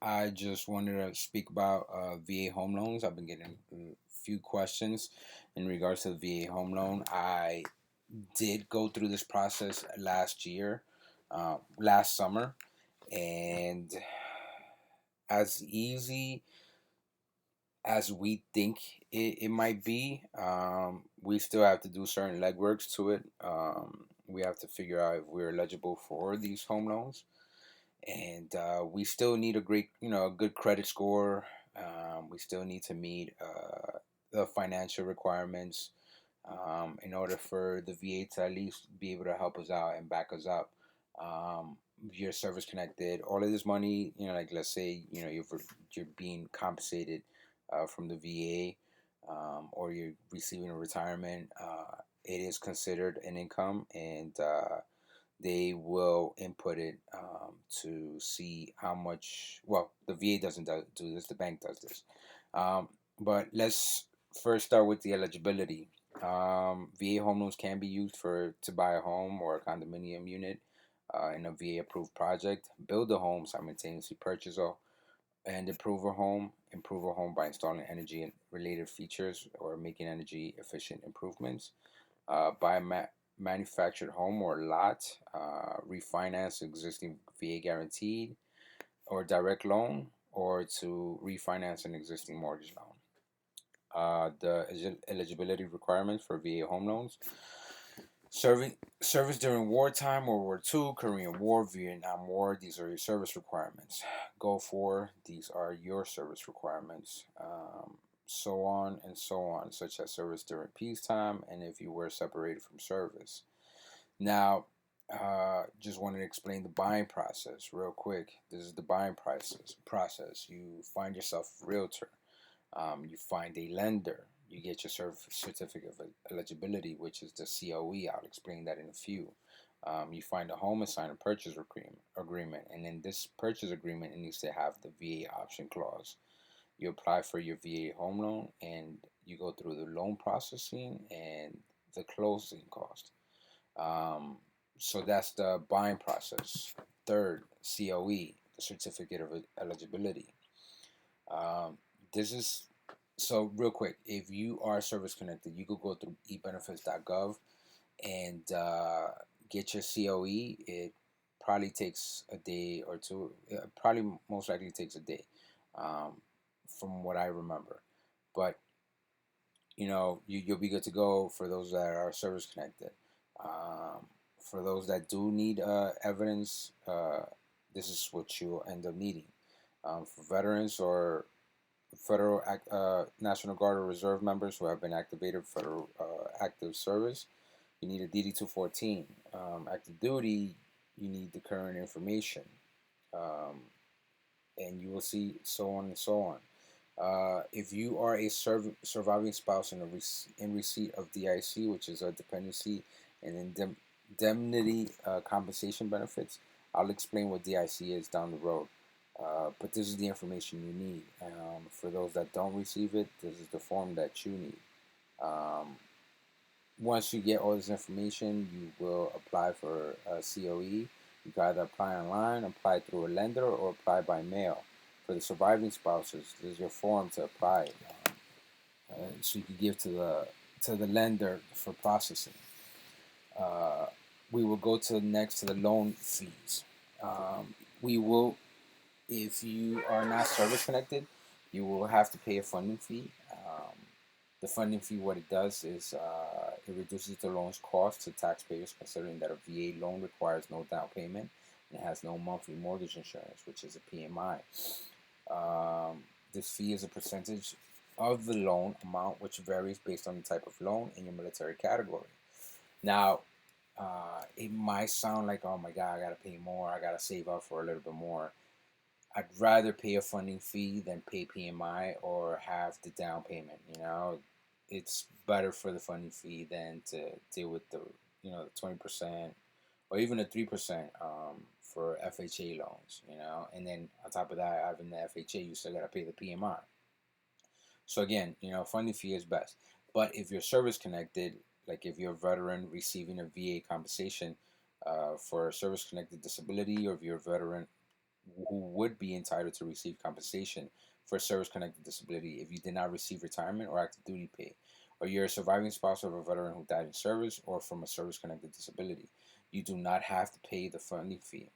I just wanted to speak about VA home loans. I've been getting a few questions in regards to the VA home loan. I did go through this process last year, last summer, and as easy as we think it might be, we still have to do certain legworks to it. We have to figure out if we're eligible for these home loans, and we still need a great, a good credit score. We still need to meet the financial requirements in order for the VA to at least be able to help us out and back us up. If you're service connected, all of this money, like let's say, you're being compensated from the VA, or you're receiving a retirement. It is considered an income, and they will input it to see how much. Well, the VA doesn't do this; the bank does this. But let's first start with the eligibility. VA home loans can be used to buy a home or a condominium unit in a VA approved project, build a home, simultaneously purchase and improve a home. Improve a home by installing energy and related features or making energy efficient improvements. Buy a manufactured home or lot. Refinance existing VA guaranteed or direct loan, or to refinance an existing mortgage loan. The eligibility requirements for VA home loans: service during wartime, World War II, Korean War, Vietnam War. These are your service requirements. Gulf War. These are your service requirements. So on and so on, such as service during peacetime and if you were separated from service. Now, just wanted to explain the buying process real quick. This is the buying process. You find yourself a realtor. You find a lender. You get your certificate of eligibility, which is the COE. I'll explain that in a few. You find a home and sign a purchase agreement. And in this purchase agreement, it needs to have the VA option clause. You apply for your VA home loan, and you go through the loan processing and the closing cost. So that's the buying process. Third, COE, the certificate of eligibility. Um, this is so real quick. If you are service connected, you could go through ebenefits.gov and get your COE. It probably takes a day or two. It probably most likely takes a day, um, from what I remember. But you'll be good to go for those that are service connected. For those that do need evidence, this is what you'll end up needing. For veterans or federal National Guard or Reserve members who have been activated for federal active service, you need a DD 214. Active duty, you need the current information. Um, and you will see so on and so on. If you are a surviving spouse in receipt of DIC, which is a dependency and indemnity compensation benefits, I'll explain what DIC is down the road. But this is the information you need. For those that don't receive it, this is the form that you need. Um, Once you get all this information, you will apply for a COE. You can either apply online, apply through a lender, or apply by mail. For the surviving spouses, there's your form to apply, so you can give to the lender for processing. Uh, we will go to next to the loan fees. We will, if you are not service connected, you will have to pay a funding fee. The funding fee, what it does is it reduces the loan's cost to taxpayers, considering that a VA loan requires no down payment and has no monthly mortgage insurance, which is a PMI. This fee is a percentage of the loan amount, which varies based on the type of loan in your military category. Now, it might sound like, oh my God, I gotta pay more, I gotta save up for a little bit more. I'd rather pay a funding fee than pay PMI or have the down payment. It's better for the funding fee than to deal with the 20% or even the 3% for FHA loans. And then on top of that, having the FHA, you still gotta pay the PMI. So again, funding fee is best. But if you're service connected, like if you're a veteran receiving a VA compensation for service connected disability, or if you're a veteran who would be entitled to receive compensation for service-connected disability if you did not receive retirement or active duty pay, or you're a surviving spouse of a veteran who died in service or from a service-connected disability. You do not have to pay the funding fee.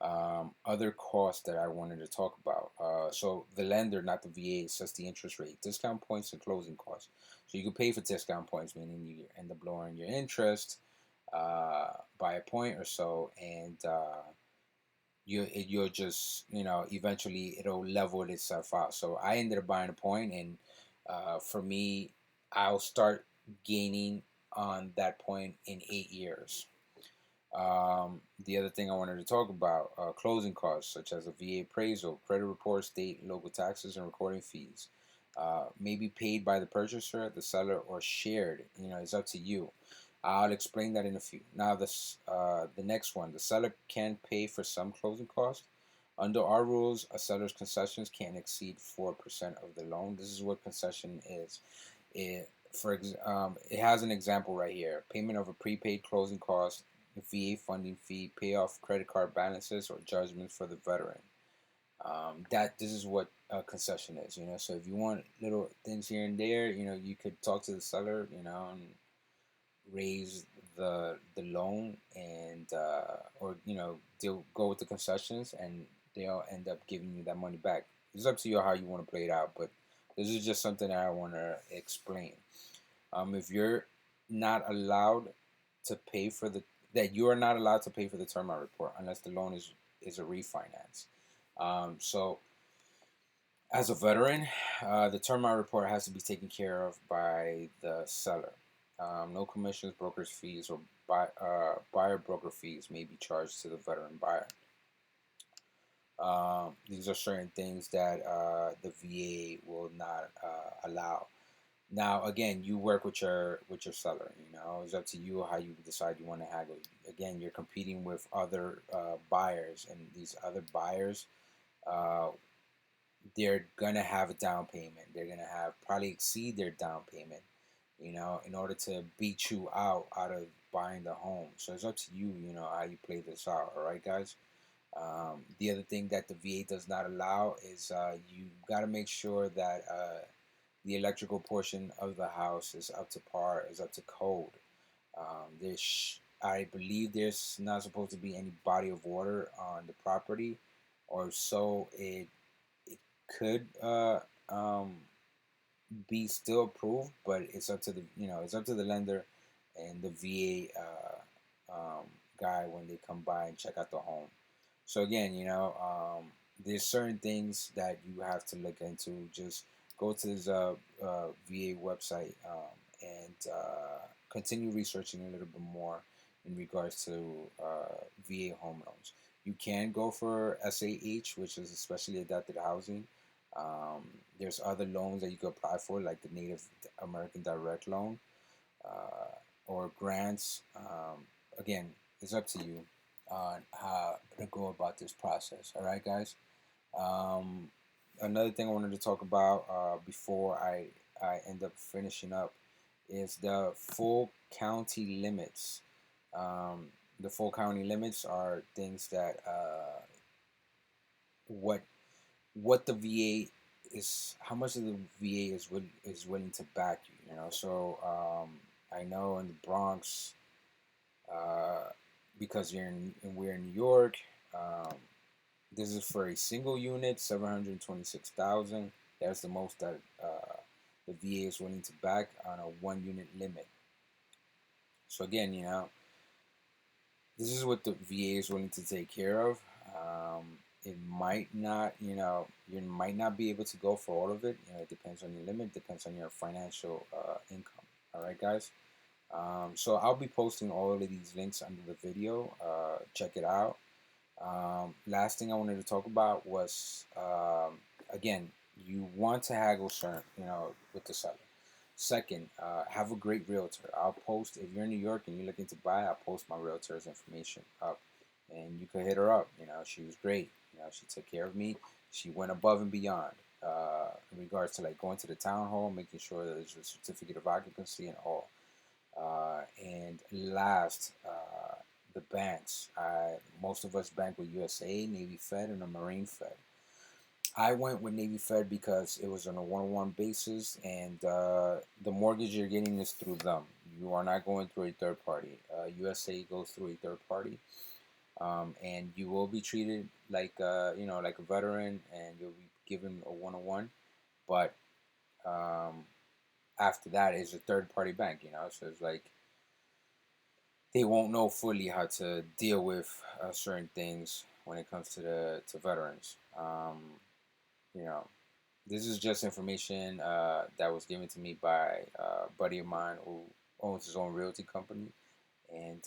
Other costs that I wanted to talk about. So the lender, not the VA, sets the interest rate, discount points, and closing costs. So you can pay for discount points, meaning you end up lowering your interest by a point or so, and you'll just, eventually it'll level itself out. So I ended up buying a point, and for me, I'll start gaining on that point in 8 years. The other thing I wanted to talk about, closing costs such as a VA appraisal, credit report, state, local taxes, and recording fees, may be paid by the purchaser, the seller, or shared. It's up to you. I'll explain that in a few. Now, the next one, the seller can pay for some closing costs. Under our rules, a seller's concessions can't exceed 4% of the loan. This is what concession is. It has an example right here: payment of a prepaid closing cost, VA funding fee, pay off credit card balances, or judgments for the veteran. That this is what a concession is. So if you want little things here and there, you could talk to the seller, and raise the loan, and or they'll go with the concessions, and they'll end up giving you that money back. It's up to you how you want to play it out, but this is just something that I want to explain. If you're not allowed to pay for the that you are not allowed to pay for the term out report unless the loan is a refinance. So as a veteran, the term out report has to be taken care of by the seller. No commissions, broker's fees, or buyer broker fees may be charged to the veteran buyer. These are certain things that the VA will not allow. Now, again, you work with your seller. It's up to you how you decide you want to haggle. Again, you're competing with other buyers, and these other buyers, uh, they're gonna have a down payment. They're gonna have probably exceed their down payment, in order to beat you out of buying the home. So it's up to you, how you play this out. All right, guys. The other thing that the VA does not allow is you got to make sure that the electrical portion of the house is up to par, is up to code. I believe there's not supposed to be any body of water on the property, or so it could be still approved, but it's up to the lender and the VA guy when they come by and check out the home. So again, there's certain things that you have to look into. Just go to this VA website and continue researching a little bit more in regards to VA home loans. You can go for SAH, which is especially adapted housing. There's other loans that you can apply for, like the Native American Direct Loan or grants. Again, it's up to you on how to go about this process. All right, guys. Another thing I wanted to talk about before I end up finishing up is the full county limits. The full county limits are things that what the VA is, how much of the VA is willing to back you. So I know in the Bronx, because we're in New York. This is for a single unit, 726,000. That's the most that the VA is willing to back on a 1 unit limit. So again, this is what the VA is willing to take care of. It might not, you might not be able to go for all of it. It depends on your limit, depends on your financial income. All right, guys. So I'll be posting all of these links under the video. Check it out. Last thing I wanted to talk about was, again, you want to haggle with the seller. Second, have a great realtor. I'll post, if you're in New York and you're looking to buy, I'll post my realtor's information up, and you could hit her up. She was great. She took care of me. She went above and beyond in regards to like going to the town hall, making sure that there's a certificate of occupancy and all. And last, the banks. Most of us bank with USA, Navy Fed, and a Marine Fed. I went with Navy Fed because it was on a one-on-one basis, and the mortgage you're getting is through them. You are not going through a third party. USA goes through a third party, and you will be treated like like a veteran, and you'll be given a one-on-one. But after that is a third-party bank. So it's like they won't know fully how to deal with certain things when it comes to veterans. You know, this is just information that was given to me by a buddy of mine who owns his own realty company, and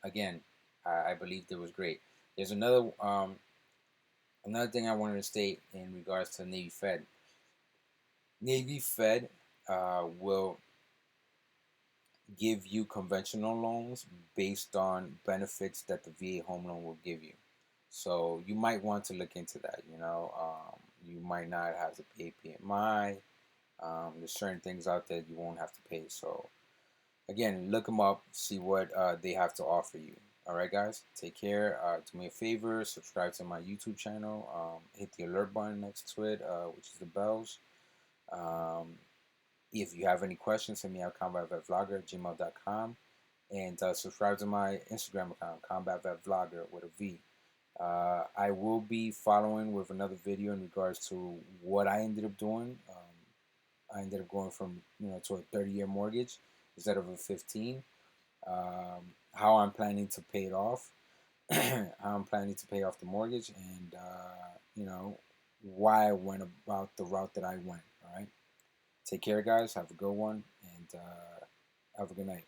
again, I believed it was great. There's another thing I wanted to state in regards to Navy Fed. Navy Fed will give you conventional loans based on benefits that the VA home loan will give you. So you might want to look into that. You might not have to pay PMI. There's certain things out there you won't have to pay. So again, look them up, see what they have to offer you. All right, guys, take care. Do me a favor, subscribe to my YouTube channel. Hit the alert button next to it, which is the bells. If you have any questions, send me out CombatVetVlogger@gmail.com, and subscribe to my Instagram account, CombatVetVlogger with a V. I will be following with another video in regards to what I ended up doing. I ended up going from to a 30-year mortgage instead of a 15. How I'm planning to pay it off, how I'm planning to pay off the mortgage, and why I went about the route that I went. All right. Take care, guys. Have a good one, and have a good night.